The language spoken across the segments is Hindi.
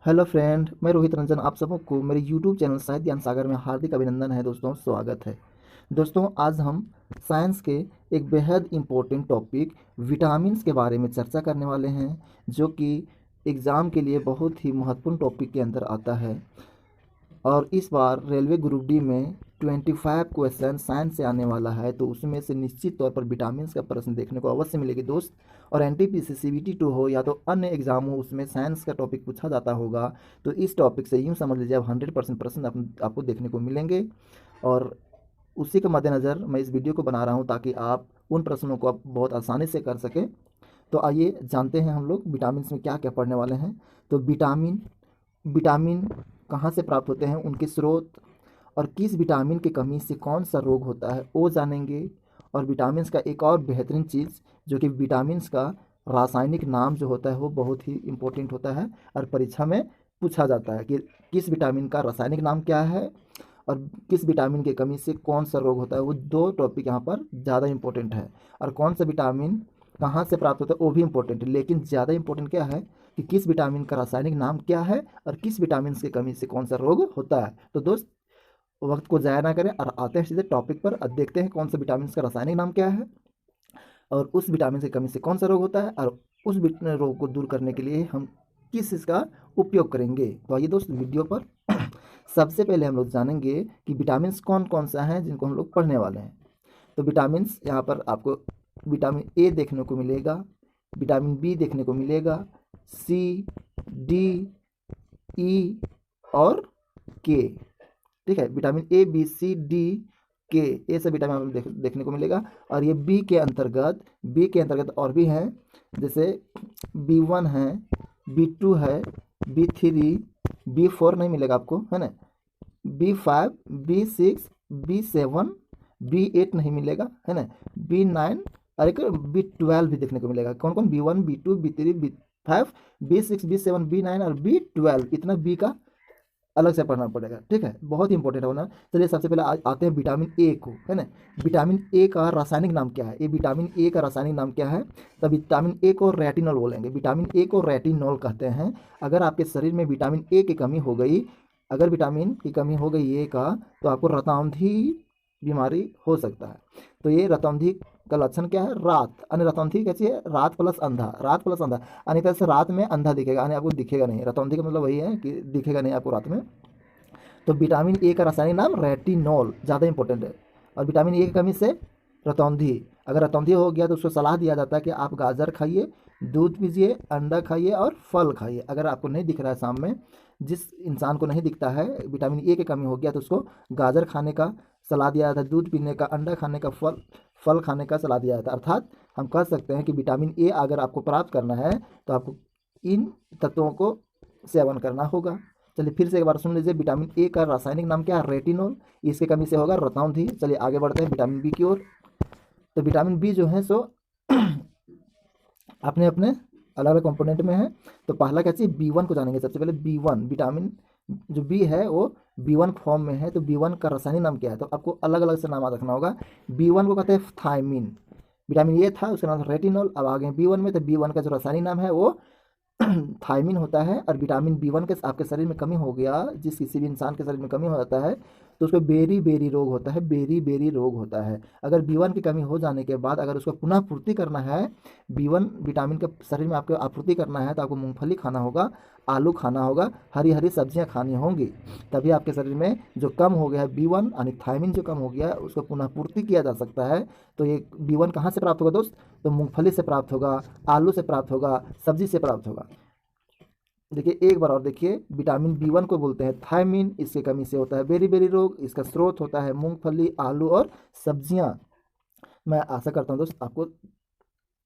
हेलो फ्रेंड, मैं रोहित रंजन आप सबको मेरे यूट्यूब चैनल साहित्य ज्ञान सागर में हार्दिक अभिनंदन है। दोस्तों स्वागत है। दोस्तों आज हम साइंस के एक बेहद इम्पोर्टेंट टॉपिक विटामिन्स के बारे में चर्चा करने वाले हैं, जो कि एग्ज़ाम के लिए बहुत ही महत्वपूर्ण टॉपिक के अंदर आता है। और इस बार रेलवे ग्रुप डी में 25 क्वेश्चन साइंस से आने वाला है, तो उसमें से निश्चित तौर पर विटामिन्स का प्रश्न देखने को अवश्य मिलेगी दोस्त। और एनटीपीसी सीबीटी 2 हो या तो अन्य एग्जाम हो, उसमें साइंस का टॉपिक पूछा जाता होगा। तो इस टॉपिक से यूँ समझ लीजिए अब 100% प्रश्न आपको देखने को मिलेंगे। और उसी के मद्देनज़र मैं इस वीडियो को बना रहा हूँ ताकि आप उन प्रश्नों को आप बहुत आसानी से कर सकें। तो आइए जानते हैं हम लोग विटामिन में क्या क्या पढ़ने वाले हैं। तो विटामिन विटामिन कहाँ से प्राप्त होते हैं, उनके स्रोत, और किस विटामिन की कमी से कौन सा रोग होता है वो जानेंगे। और विटामिन्स का एक और बेहतरीन चीज़, जो कि विटामिन्स का रासायनिक नाम जो होता है वो बहुत ही इम्पोर्टेंट होता है और परीक्षा में पूछा जाता है कि किस विटामिन का रासायनिक नाम क्या है और किस विटामिन की कमी से कौन सा रोग होता है। वो दो टॉपिक यहाँ पर ज़्यादा इम्पोर्टेंट है। और कौन सा विटामिन कहाँ से प्राप्त होता है वो भी इम्पोर्टेंट है, लेकिन ज़्यादा इम्पोर्टेंट क्या है कि किस विटामिन का रासायनिक नाम क्या है और किस विटामिन की कमी से कौन सा रोग होता है। तो दोस्त वक्त को ज़ाया ना करें और आते हैं सीधे टॉपिक पर। अब देखते हैं कौन सा विटामिन का रासायनिक नाम क्या है और उस विटामिन की कमी से कौन सा रोग होता है, और उस रोग को दूर करने के लिए हम किस इसका उपयोग करेंगे। तो आइए दोस्त वीडियो पर सबसे पहले हम लोग जानेंगे कि विटामिन कौन कौन सा हैं जिनको हम लोग पढ़ने वाले हैं। तो विटामिन यहाँ पर आपको विटामिन ए देखने को मिलेगा, विटामिन बी देखने को मिलेगा, सी, डी, ई और के। ठीक है, vitamin A B C D K, ये सब विटामिन हमें देखने को मिलेगा। और ये बी के अंतर्गत और भी हैं, जैसे B1 है, B2 है, B3, B4 नहीं मिलेगा आपको, है ना, B5, B6, B7, B8 नहीं मिलेगा, है ना, B9 और एक B12 भी देखने को मिलेगा। कौन कौन? B1, B2, B3, B5, B6, B7, B9 और B12। इतना बी का अलग से पढ़ना पड़ेगा। ठीक है, बहुत ही इंपॉर्टेंट है होना। चलिए सबसे पहले आते हैं विटामिन ए को, है ना। विटामिन ए का रासायनिक नाम क्या है? ये विटामिन ए का रासायनिक नाम क्या है? तो विटामिन ए को रेटिनॉल बोलेंगे। विटामिन ए को रेटिनॉल कहते हैं। अगर आपके शरीर में विटामिन ए की कमी हो गई, अगर विटामिन की कमी हो गई ए का, तो आपको रतौंधी बीमारी हो सकता है। तो ये रतौंधी का लक्षण क्या है? रात, यानी रतौंधी कैसी है? रात प्लस अंधा, रात प्लस अंधा, यानी तरह से रात में अंधा दिखेगा, यानी आपको दिखेगा नहीं। रतौंधी का मतलब वही है कि दिखेगा नहीं आपको रात में। तो विटामिन ए का रासायनिक नाम रेटिनॉल, ज़्यादा इंपॉर्टेंट है। और विटामिन ए की कमी से रतौंधी, अगर रतौंधी हो गया तो उसको सलाह दिया जाता है कि आप गाजर खाइए, दूध पीजिए, अंडा खाइए और फल खाइए। अगर आपको नहीं दिख रहा है शाम में, जिस इंसान को नहीं दिखता है विटामिन ए की कमी हो गया, तो उसको गाजर खाने का सलाह दिया जाता है, दूध पीने का, अंडा खाने का, फल फल खाने का सलाह दिया जाता है। अर्थात हम कह सकते हैं कि विटामिन ए अगर आपको प्राप्त करना है तो आपको इन तत्वों को सेवन करना होगा। चलिए फिर से एक बार सुन लीजिए, विटामिन ए का रासायनिक नाम क्या है? रेटिनॉल। इसकी कमी से होगा रतौंधी। चलिए आगे बढ़ते हैं विटामिन बी की ओर। तो विटामिन बी जो है सो अपने अपने अलग अलग कंपोनेंट में है। तो पहला क्या चाहिए? B1 को जानेंगे सबसे पहले। B1 विटामिन जो बी है वो B1 फॉर्म में है। तो B1 का रासायनिक नाम क्या है? तो आपको अलग अलग से नाम रखना होगा। B1 को कहते हैं थायमिन। विटामिन ए था, उसका नाम रेटिनॉल। अब आ गए B1 में, तो B1 का जो रासायनिक नाम है वो थायमिन होता है। और विटामिन B1 के आपके शरीर में कमी हो गया, जिस किसी भी इंसान के शरीर में कमी हो जाता है, तो उसको बेरी बेरी रोग होता है, बेरी बेरी रोग होता है। अगर B1 की कमी हो जाने के बाद अगर उसको पुनः पूर्ति करना है, B1 विटामिन के शरीर में आपको आपूर्ति करना है, तो आपको मूंगफली खाना होगा, आलू खाना होगा, हरी हरी सब्जियां खानी होंगी। तभी आपके शरीर में जो कम हो गया है B1 यानी थायमिन जो कम हो गया है, उसको पुनः पूर्ति किया जा सकता है। तो ये B1 कहाँ से प्राप्त होगा दोस्त? तो मूंगफली से प्राप्त होगा, आलू से प्राप्त होगा, सब्जी से प्राप्त होगा। देखिए एक बार और देखिए, विटामिन B1 को बोलते हैं थायमिन। इसकी कमी से होता है बेरी बेरी रोग। इसका स्रोत होता है मूंगफली, आलू और सब्जियां। मैं आशा करता हूँ दोस्त आपको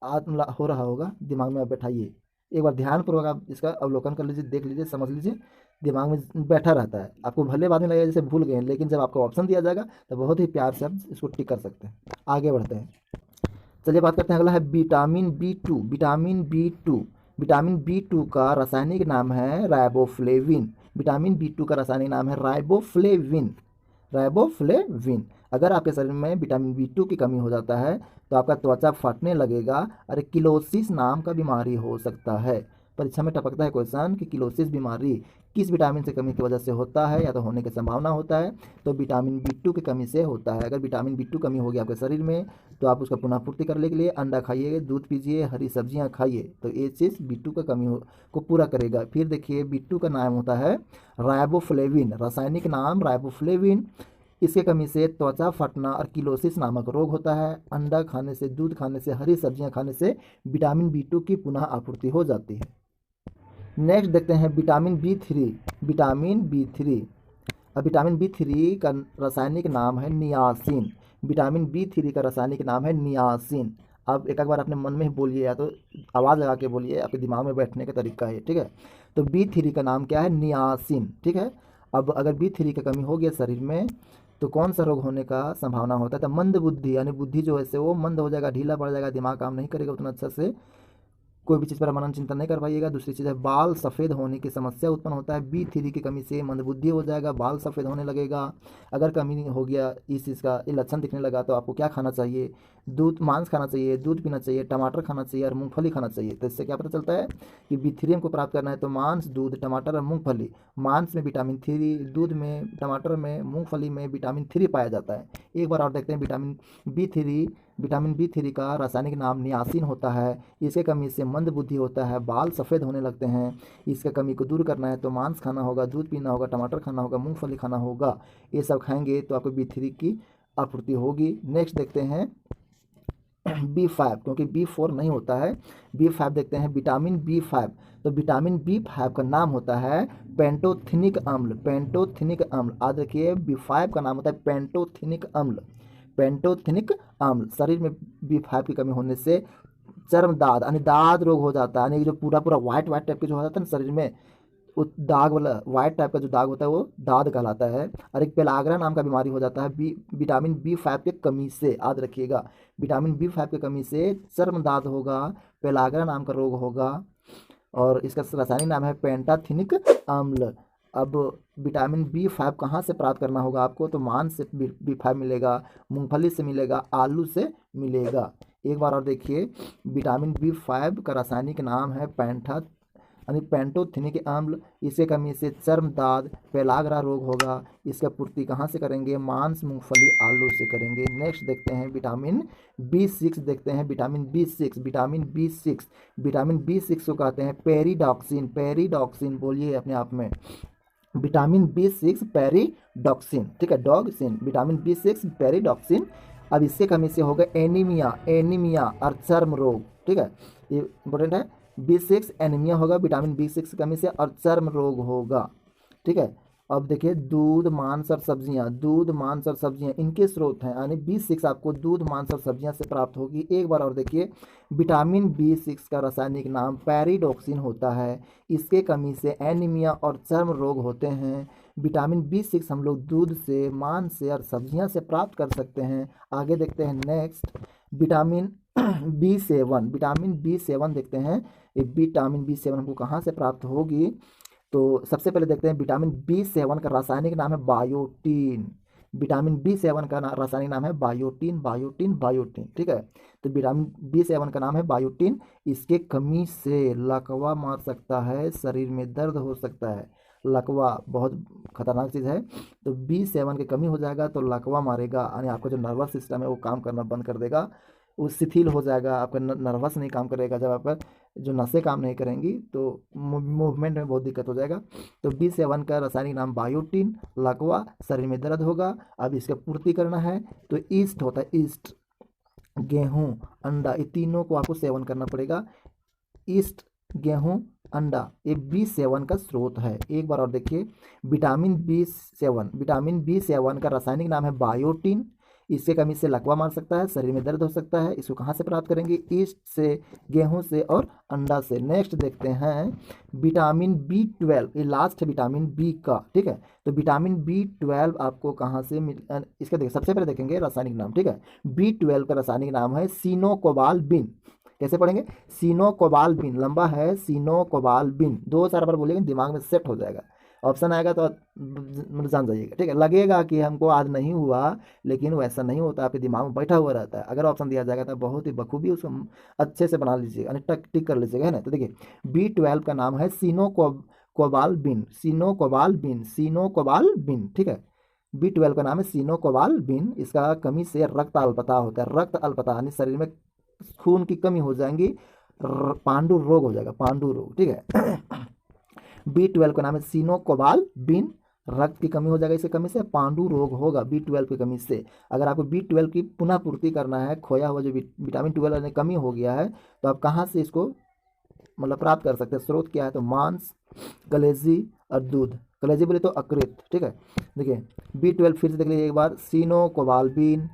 आत्म हो रहा होगा, दिमाग में आप बैठाइए, एक बार ध्यानपूर्वक आप इसका अवलोकन कर लीजिए, देख लीजिए, समझ लीजिए। दिमाग में बैठा रहता है। आपको भले बाद में लगेगा जैसे भूल गए हैं, लेकिन जब आपको ऑप्शन दिया जाएगा तो बहुत ही प्यार से आप इसको टिक कर सकते हैं। आगे बढ़ते हैं। चलिए बात करते हैं, अगला है vitamin B2। Vitamin B2, vitamin B2 का रासायनिक नाम है राइबोफ्लेविन। विटामिन B2 का रासायनिक नाम है राइबोफ्लेविन, राइबोफ्लेविन। अगर आपके शरीर में विटामिन B2 की कमी हो जाता है तो आपका त्वचा फटने लगेगा और किलोसिस नाम का बीमारी हो सकता है। परीक्षा में टपकता है क्वेश्चन कि किलोसिस बीमारी किस विटामिन से कमी की वजह से होता है या तो होने की संभावना होता है, तो विटामिन B2 की कमी से होता है। अगर विटामिन B2 कमी हो गया आपके शरीर में तो आप उसका पुनः पूर्ति करने के लिए अंडा खाइए, दूध पीजिए, हरी सब्जियां खाइए, तो ये चीज़ B2 का कमी को पूरा करेगा। फिर देखिए B2 का नाम होता है राइबोफ्लेविन, रासायनिक नाम राइबोफ्लेविन। इसके कमी से त्वचा फटना और किलोसिस नामक रोग होता है। अंडा खाने से, दूध खाने से, हरी सब्जियां खाने से विटामिन B2 की पुनः आपूर्ति हो जाती है। नेक्स्ट देखते हैं विटामिन B3। विटामिन B3, अब विटामिन B3 का रासायनिक नाम है नियासिन। विटामिन B3 का रासायनिक नाम है नियासिन। अब एक बार अपने मन में ही बोलिए या तो आवाज़ लगा के बोलिए, आपके दिमाग में बैठने का तरीका है, ठीक है। तो B3 का नाम क्या है? नियासिन, ठीक है। अब अगर B3 की कमी हो गया शरीर में तो कौन सा रोग होने का संभावना होता है? तो मंद बुद्धि, यानी बुद्धि जो है से वो मंद हो जाएगा, ढीला पड़ जाएगा, दिमाग काम नहीं करेगा उतना अच्छा से, कोई भी चीज़ पर मनन चिंतन नहीं कर पाइएगा। दूसरी चीज़ है बाल सफ़ेद होने की समस्या उत्पन्न होता है। B3 की कमी से मंदबुद्धि हो जाएगा, बाल सफ़ेद होने लगेगा। अगर कमी हो गया इस चीज़ का, ये लक्षण दिखने लगा, तो आपको क्या खाना चाहिए? दूध, मांस खाना चाहिए, दूध पीना चाहिए, टमाटर खाना चाहिए और मूंगफली खाना चाहिए। तो इससे क्या पता चलता है कि B3 हमको प्राप्त करना है तो मांस, दूध, टमाटर और मूंगफली। मांस में विटामिन 3, दूध में, टमाटर में, मूंगफली में विटामिन 3 पाया जाता है। एक बार और देखते हैं विटामिन B3 का रासायनिक नाम नियासिन होता है। इसके कमी से मंद बुद्धि होता है, बाल सफ़ेद होने लगते हैं। इसके कमी को दूर करना है तो मांस खाना होगा, दूध पीना होगा, टमाटर खाना होगा, मूंगफली खाना होगा। ये सब खाएंगे तो आपको B3 की आपूर्ति होगी। नेक्स्ट देखते हैं B5, क्योंकि B4 नहीं होता है। B5 देखते हैं, विटामिन B5। तो विटामिन B5 का नाम होता है पेंटोथेनिक अम्ल। पेंटोथेनिक अम्ल, याद रखिए, B5 का नाम होता है पेंटोथेनिक अम्ल। पेंटोथेनिक अम्ल, शरीर में B5 की कमी होने से चर्म दाद यानी दाद रोग हो जाता है, यानी जो पूरा पूरा व्हाइट व्हाइट टाइप के जो हो जाता है ना शरीर में, वो दाग वाला व्हाइट टाइप का जो दाग होता है वो दाद कहलाता है। और एक पेलाग्रा नाम का बीमारी हो जाता है विटामिन B5 के कमी से, याद रखिएगा, विटामिन B5 की कमी से चर्म दाद होगा, पेलाग्रा नाम का रोग होगा और इसका रासायनिक नाम है पेंटाथेनिक अम्ल। अब विटामिन B5 कहाँ से प्राप्त करना होगा आपको? तो मांस से B5 मिलेगा, मूंगफली से मिलेगा, आलू से मिलेगा। एक बार और देखिए, विटामिन B5 का रासायनिक नाम है पेंटोथेनिक अम्ल। इसके कमी से चर्म दाद, पेलाग्रा रोग होगा। इसका पूर्ति कहाँ से करेंगे? मांस, मूंगफली, आलू से करेंगे। नेक्स्ट देखते हैं विटामिन B6। देखते हैं विटामिन B6। विटामिन B6 को कहते हैं पेरिडॉक्सिन। पेरिडॉक्सिन बोलिए अपने आप में, विटामिन B6 पेरिडॉक्सिन, ठीक है, डॉक्सिन, विटामिन B6 पेरिडॉक्सिन। अब इससे कमी से होगा एनीमिया और चर्म रोग, ठीक है, ये इंपॉर्टेंट है। B6 एनीमिया होगा विटामिन B6 की कमी से और चर्म रोग होगा, ठीक है। अब देखिए दूध, मांस और सब्जियां इनके स्रोत हैं, यानी B6 आपको दूध, मांस और सब्जियां से प्राप्त होगी। एक बार और देखिए, विटामिन B6 का रासायनिक नाम पेरिडॉक्सिन होता है। इसके कमी से एनीमिया और चर्म रोग होते हैं। विटामिन B6 हम लोग दूध से, मांस से और सब्जियां से प्राप्त कर सकते हैं। आगे देखते हैं नेक्स्ट विटामिन B7 देखते हैं। ये विटामिन B7 हमको कहाँ से प्राप्त होगी? तो सबसे पहले देखते हैं विटामिन B7 का रासायनिक नाम है बायोटीन। विटामिन B7 का रासायनिक नाम है बायोटीन, ठीक है। तो विटामिन B7 का नाम है बायोटीन। इसके कमी से लकवा मार सकता है, शरीर में दर्द हो सकता है। लकवा बहुत खतरनाक चीज़ है, तो B7 की कमी हो जाएगा तो लकवा मारेगा, यानी आपका जो नर्वस सिस्टम है वो काम करना बंद कर देगा, वो शिथिल हो जाएगा, आपका नर्वस नहीं काम करेगा। जब आपका जो नसें काम नहीं करेंगी तो मूवमेंट में बहुत दिक्कत हो जाएगा। तो B7 का रासायनिक नाम बायोटीन, लकवा, शरीर में दर्द होगा। अब इसका पूर्ति करना है तो ईस्ट होता है, ईस्ट, गेहूँ, अंडा, ये तीनों को आपको सेवन करना पड़ेगा। ईस्ट, गेहूँ, अंडा, ये B7 का स्रोत है। एक बार और देखिए, विटामिन B7 का रासायनिक नाम है बायोटीन। इसके कमी से लकवा मार सकता है, शरीर में दर्द हो सकता है। इसको कहाँ से प्राप्त करेंगे? ईस्ट से, गेहूं से और अंडा से। नेक्स्ट देखते हैं विटामिन B12, ये लास्ट है विटामिन B का, ठीक है। तो विटामिन B12 आपको कहाँ से इसका देखिए, सबसे पहले देखेंगे रासायनिक नाम, ठीक है। B12 का रासायनिक नाम है सिनोकोबाल्बिन। कैसे पढ़ेंगे? सिनोकोबाल्बिन, लंबा है, सिनोकोबाल्बिन, 2-4 बार बोलेंगे दिमाग में सेट हो जाएगा। ऑप्शन आएगा तो मतलब जान जाइएगा, ठीक है। लगेगा कि हमको आज नहीं हुआ, लेकिन वैसा नहीं होता, आपके दिमाग में बैठा हुआ रहता है। अगर ऑप्शन दिया जाएगा तो बहुत ही बखूबी उसको अच्छे से बना लीजिएगा, यानी टक टिक कर लीजिएगा, है ना। तो देखिए B12 का नाम है सिनोकोबाल्बिन, सिनोकोबाल्बिन, सिनोकोबाल्बिन, ठीक है। B12 का नाम है सिनोकोबाल्बिन। इसका कमी से रक्त अल्पता होता है, रक्त अल्पता यानी शरीर में खून की कमी हो जाएंगी, पांडु रोग हो जाएगा, पांडु रोग, ठीक है। B12 का नाम है सिनोकोबाल्बिन, रक्त की कमी हो जाएगा इसके कमी से, पांडु रोग होगा B12 की कमी से। अगर आपको B12 की पुनः पूर्ति करना है, खोया हुआ जो विटामिन 12 में कमी हो गया है, तो आप कहाँ से इसको मतलब प्राप्त कर सकते हैं, स्रोत क्या है, तो मांस, कलेजी और दूध। कलेजी बोले तो अकृत, ठीक है। देखिए B12 फिर से देख लीजिए एक बार, सिनोकोबाल्बिन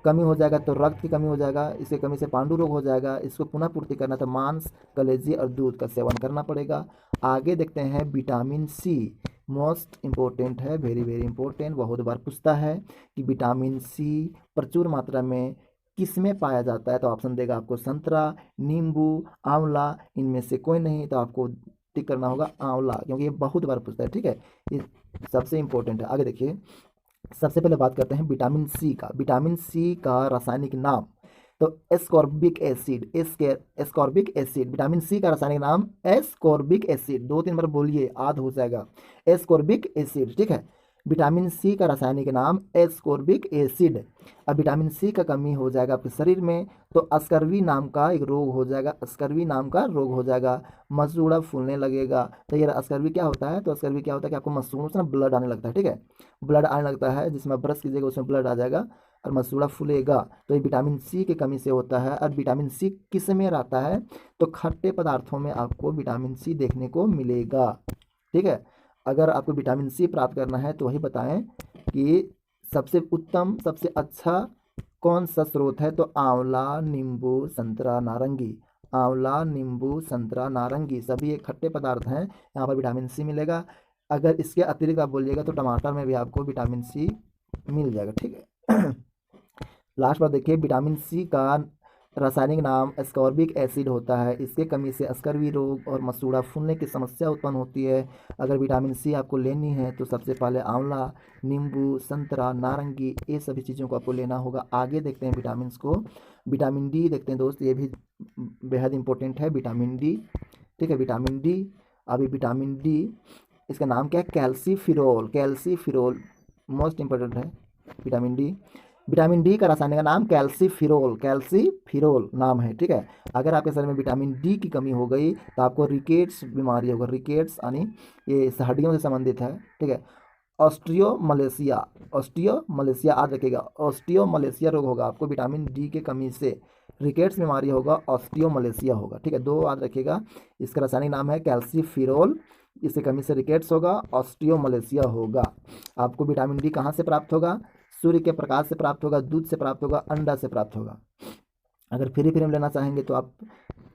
कमी हो जाएगा तो रक्त की कमी हो जाएगा, इसके कमी से पांडु रोग हो जाएगा। इसको पुनः पूर्ति करना तो मांस, कलेजी और दूध का सेवन करना पड़ेगा। आगे देखते हैं विटामिन सी, मोस्ट इम्पोर्टेंट है, वेरी वेरी इंपॉर्टेंट, बहुत बार पूछता है कि विटामिन सी प्रचुर मात्रा में किस में पाया जाता है, तो ऑप्शन देगा आपको संतरा, नींबू, आंवला, इनमें से कोई नहीं, तो आपको टिक करना होगा आंवला, क्योंकि ये बहुत बार पूछता है, ठीक है। ये सबसे इंपॉर्टेंट है। आगे देखिए, सबसे पहले बात करते हैं विटामिन सी का। विटामिन सी का रासायनिक नाम, तो ascorbic acid, ascorbic acid, vitamin C का रासायनिक नाम एस्कॉर्बिक एसिड, 2-3 बार बोलिए याद हो जाएगा, एस्कॉर्बिक एसिड, ठीक है। विटामिन सी का रासायनिक नाम एस्कॉर्बिक एसिड। अब विटामिन सी का कमी हो जाएगा आपके शरीर में तो अस्कर्वी नाम का एक रोग हो जाएगा, अस्कर्वी नाम का रोग हो जाएगा, मसूड़ा फूलने लगेगा। तो ये अस्कर्वी क्या होता है, तो अस्कर्वी क्या होता है कि आपको मसूड़ों से ना ब्लड आने लगता है, ठीक है, ब्लड आने लगता है, जिसमें आप ब्रश कीजिएगा उसमें ब्लड आ जाएगा और मसूड़ा फूलेगा। तो ये विटामिन सी की कमी से होता है। और विटामिन सी किस में रहता है, तो खट्टे पदार्थों में आपको विटामिन सी देखने को मिलेगा, ठीक है। अगर आपको विटामिन सी प्राप्त करना है तो वही बताएं कि सबसे उत्तम, सबसे अच्छा कौन सा स्रोत है, तो आंवला, नींबू, संतरा, नारंगी, आंवला, नींबू, संतरा, नारंगी, सभी एक खट्टे पदार्थ हैं, यहाँ पर विटामिन सी मिलेगा। अगर इसके अतिरिक्त आप बोलिएगा तो टमाटर में भी आपको विटामिन सी मिल जाएगा, ठीक है। लास्ट बार देखिए, विटामिन सी का रासायनिक नाम एस्कॉर्बिक एसिड होता है, इसके कमी से अस्कर्वी रोग और मसूड़ा फूलने की समस्या उत्पन्न होती है। अगर विटामिन सी आपको लेनी है तो सबसे पहले आंवला, नींबू, संतरा, नारंगी, ये सभी चीज़ों को आपको लेना होगा। आगे देखते हैं विटामिन को, विटामिन डी देखते हैं दोस्त, ये भी बेहद इंपॉर्टेंट है, विटामिन डी, ठीक है। विटामिन डी, अभी विटामिन डी इसका नाम क्या है, कैल्सीफिरोल, कैल्सीफिरोल मोस्ट इंपॉर्टेंट है विटामिन डी। विटामिन डी का रासायनिक नाम कैल्सीफिरोल, कैल्सीफिरोल नाम है, ठीक है। अगर आपके शरीर में विटामिन डी की कमी हो गई तो आपको रिकेट्स बीमारी होगा, रिकेट्स यानी ये हड्डियों से संबंधित है, ठीक है। ऑस्टियोमलेशिया, ऑस्टियोमलेशिया याद रखिएगा, ऑस्टियोमलेशिया रोग होगा आपको विटामिन डी की कमी से, रिकेट्स बीमारी होगा, ऑस्टियोमलेशिया होगा, ठीक है। 2 याद रखिएगा, इसका रासायनिक नाम है कैल्सीफिरोल, इससे कमी से रिकेट्स होगा, ऑस्टियोमलेशिया होगा। आपको विटामिन डी कहाँ से प्राप्त होगा, सूर्य के प्रकाश से प्राप्त होगा, दूध से प्राप्त होगा, अंडा से प्राप्त होगा। अगर फ्री में लेना चाहेंगे तो आप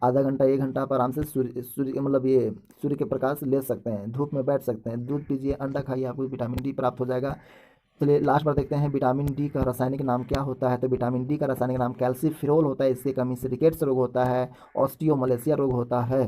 आधा घंटा 1 घंटा पर आराम से सूर्य मतलब ये सूर्य के प्रकाश ले सकते हैं, धूप में बैठ सकते हैं, दूध पीजिए, अंडा खाइए, आपको विटामिन डी प्राप्त हो जाएगा। चलिए लास्ट बार देखते हैं विटामिन डी का रासायनिक नाम क्या होता है, तो विटामिन डी का रासायनिक नाम कैल्सीफिरोल होता है, इसकी कमी से रिकेट्स रोग होता है, ऑस्टियोमलेशिया रोग होता है।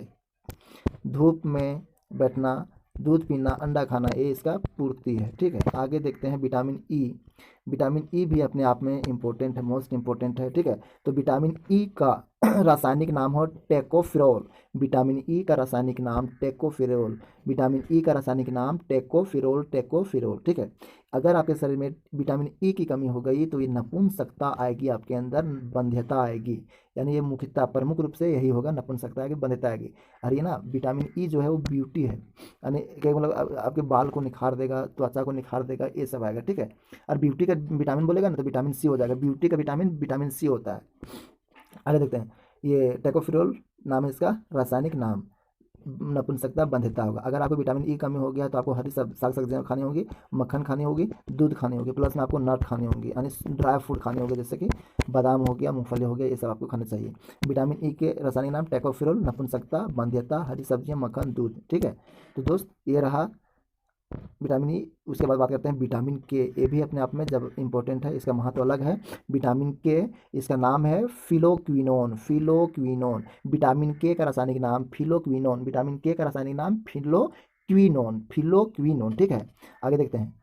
धूप में बैठना, दूध पीना, अंडा खाना, ये इसका पूर्ति है, ठीक है। आगे देखते हैं विटामिन ई, विटामिन ई भी अपने आप में इम्पोर्टेंट है, मोस्ट इम्पोर्टेंट है, ठीक है। तो विटामिन ई का रासायनिक नाम हो टेकोफिरोल, विटामिन ई का रासायनिक नाम टेकोफिरोल, विटामिन ई का रासायनिक नाम टेकोफिरोल, टेकोफिरोल, ठीक है। अगर आपके शरीर में विटामिन ई की कमी हो गई तो ये नपुंसकता आएगी आपके अंदर, बंध्यता आएगी, यानी ये मुख्यतः प्रमुख रूप से यही होगा, नपुंसकता आएगी, बंध्यता आएगी। और ये ना विटामिन ई जो है वो ब्यूटी है, यानी क्या मतलब आपके बाल को निखार देगा, त्वचा को निखार देगा, ये सब आएगा, ठीक है। और ब्यूटी का विटामिन बोलेगा ना तो विटामिन सी हो जाएगा, ब्यूटी का विटामिन विटामिन सी होता है। आगे देखते हैं, ये टेकोफिरोल नाम है इसका रासायनिक नाम, नपुंसकता बंध्यता होगा। अगर आपको विटामिन ई कमी हो गया तो आपको हरी साग सब्जियाँ खानी होगी, मक्खन खानी होगी, दूध खानी होगी, प्लस में आपको नट खानी होगी, यानी ड्राई फ्रूट खाने होंगे, जैसे कि बादाम हो गया, मूंगफली हो गया, ये सब आपको खाने चाहिए। विटामिन ई के रासायनिक नाम टेकोफिरोल, नपुंसकता, बंध्यता, हरी सब्जियाँ, मक्खन, दूध, ठीक है। तो दोस्त ये रहा विटामिन ई। उसके बाद बात करते हैं विटामिन के, ये भी अपने आप में जब इम्पोर्टेंट है, इसका महत्व अलग है। विटामिन के, इसका नाम है फिलोक्विनोन, फिलोक्विनोन, विटामिन के का रासायनिक नाम फिलोक्विनोन, विटामिन के का रासायनिक नाम फिलोक्विनोन, क्विनोन, फिलोक्विनोन, ठीक है। आगे देखते हैं।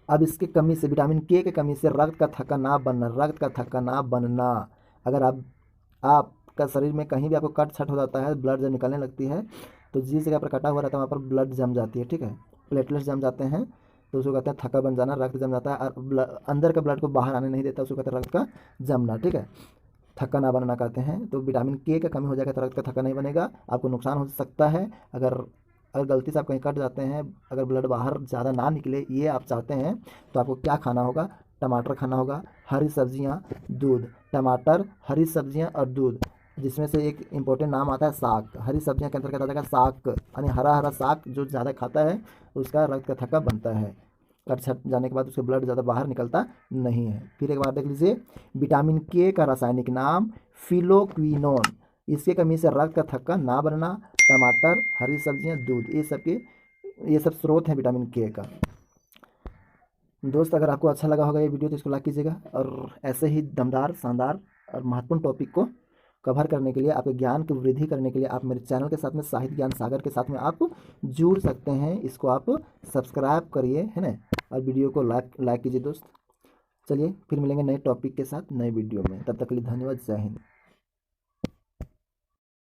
अब इसकी कमी से, विटामिन के की कमी से रक्त का थक्का ना बनना, रक्त का थक्का ना बनना। अगर आपका शरीर में कहीं भी आपको कट छट हो जाता है, ब्लड जब निकलने लगती है, तो जिस जगह पर कटा हुआ रहता है वहाँ पर ब्लड जम जाती है, ठीक है, प्लेटलेट्स जम जाते हैं, तो उसको कहते हैं थक्का बन जाना, रक्त जम जाता है और अंदर का ब्लड को बाहर आने नहीं देता, उसको कहते हैं रक्त का जमना, ठीक है, थक्का ना बनना कहते हैं। तो विटामिन के का कमी हो जाएगा तो रक्त का थक्का नहीं बनेगा, आपको नुकसान हो सकता है। अगर अगर गलती से आप कहीं कट जाते हैं, अगर ब्लड बाहर ज़्यादा ना निकले, ये आप चाहते हैं, तो आपको क्या खाना होगा? टमाटर खाना होगा, हरी सब्जियां, दूध। टमाटर, हरी सब्जियां और दूध, जिसमें से एक इम्पोर्टेंट नाम आता है साग। हरी सब्जियां के अंतर्गत आ जाएगा साग, यानी हरा हरा साग जो ज़्यादा खाता है उसका रक्त का थक्का बनता है। कट छट जाने के बाद उसके ब्लड ज़्यादा बाहर निकलता नहीं है। फिर एक बार देख लीजिए, विटामिन के का रासायनिक नाम फिलोक्विनोन। इसके कमी से रक्त का थक्का ना बनना, टमाटर, हरी सब्जियां, दूध, ये सब स्रोत हैं विटामिन के का। दोस्त, अगर आपको अच्छा लगा होगा ये वीडियो तो इसको लाइक कीजिएगा, और ऐसे ही दमदार, शानदार और महत्वपूर्ण टॉपिक को कवर करने के लिए, आपके ज्ञान की वृद्धि करने के लिए आप मेरे चैनल के साथ में, साहित्य ज्ञान सागर के साथ में आप जुड़ सकते हैं। इसको आप सब्सक्राइब करिए, है ना, और वीडियो को लाइक कीजिए दोस्त। चलिए फिर मिलेंगे नए टॉपिक के साथ नए वीडियो में, तब तक के लिए धन्यवाद, जय हिंद।